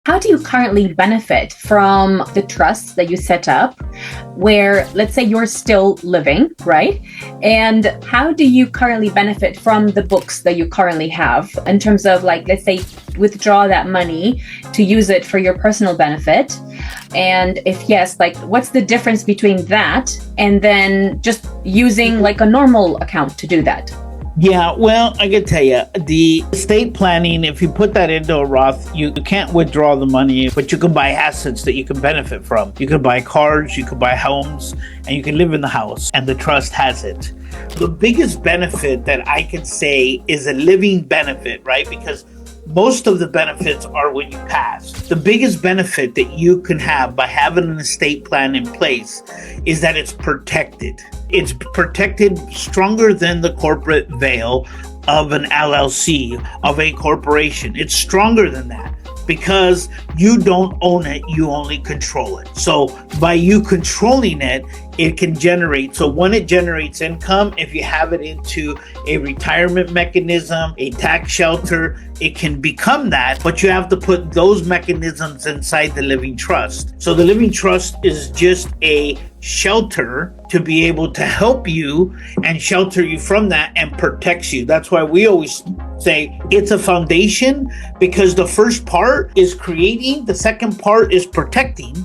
How do you currently benefit from the trust that you set up where, let's say, you're still living, right? And how do you currently benefit from the books that you currently have in terms of, like, let's say, withdraw that money to use it for your personal benefit? And if yes, like, what's the difference between that and then just using like a normal account to do that? Yeah, well, I can tell you, the estate planning, if you put that into a Roth, you can't withdraw the money, but you can buy assets that you can benefit from. You can buy cars, you can buy homes, and you can live in the house, and the trust has it. The biggest benefit that I can say is a living benefit, right? Because most of the benefits are when you pass. The biggest benefit that you can have by having an estate plan in place is that it's protected. It's protected stronger than the corporate veil of an LLC, of a corporation. It's stronger than that because you don't own it, you only control it. So by you controlling it, it can generate. So when it generates income, if you have it into a retirement mechanism, a tax shelter, it can become that, but you have to put those mechanisms inside the living trust. So the living trust is just a shelter to be able to help you and shelter you from that and protects you. That's why we always say it's a foundation, because the first part is creating, the second part is protecting,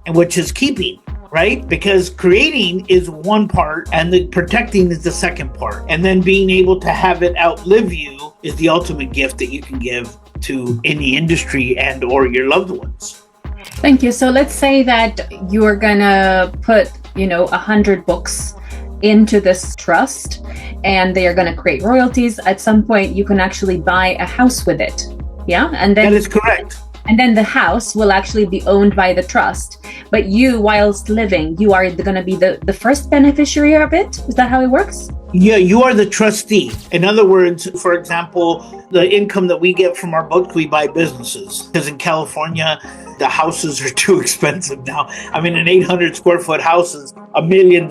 and which is keeping. Right? Because creating is one part and the protecting is the second part. And then being able to have it outlive you is the ultimate gift that you can give to any industry and or your loved ones. Thank you. So let's say that you're gonna put, 100 books into this trust and they are gonna create royalties. At some point, you can actually buy a house with it. Yeah? And then that is correct. And then the house will actually be owned by the trust. But you, whilst living, you are going to be the first beneficiary of it? Is that how it works? Yeah, you are the trustee. In other words, for example, the income that we get from our books, we buy businesses. Because in California, the houses are too expensive now. I mean, an 800 square foot house is $1 million,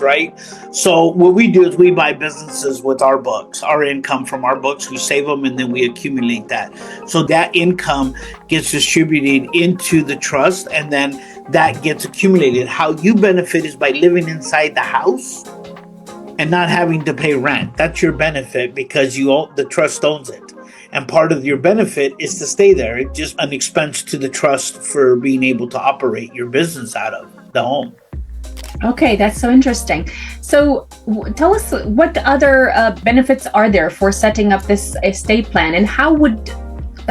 right? So what we do is we buy businesses with our books, our income from our books. We save them and then we accumulate that. So that income gets distributed into the trust and then that gets accumulated. How you benefit is by living inside the house and not having to pay rent. That's your benefit because the trust owns it. And part of your benefit is to stay there. It's just an expense to the trust for being able to operate your business out of the home. Okay, that's so interesting. So tell us, what other benefits are there for setting up this estate plan, and how would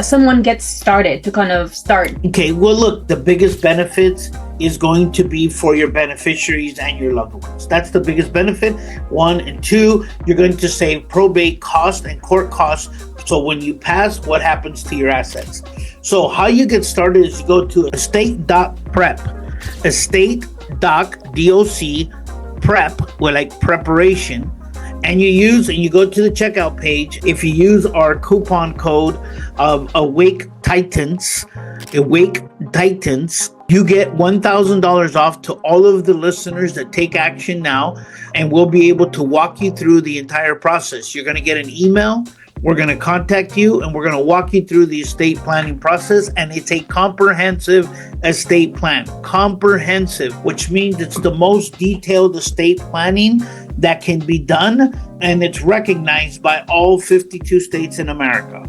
someone get started to kind of start? Okay, well, look, the biggest benefits is going to be for your beneficiaries and your loved ones. That's the biggest benefit. 1 and 2, you're going to save probate costs and court costs. So when you pass, what happens to your assets? So how you get started is you go to estate.prep, estate.doc, prep, with like preparation. And you go to the checkout page. If you use our coupon code of Awake Titans, you get $1,000 off to all of the listeners that take action now, and we'll be able to walk you through the entire process. You're going to get an email. We're going to contact you and we're going to walk you through the estate planning process. And it's a comprehensive estate plan. Comprehensive, which means it's the most detailed estate planning that can be done. And it's recognized by all 52 states in America.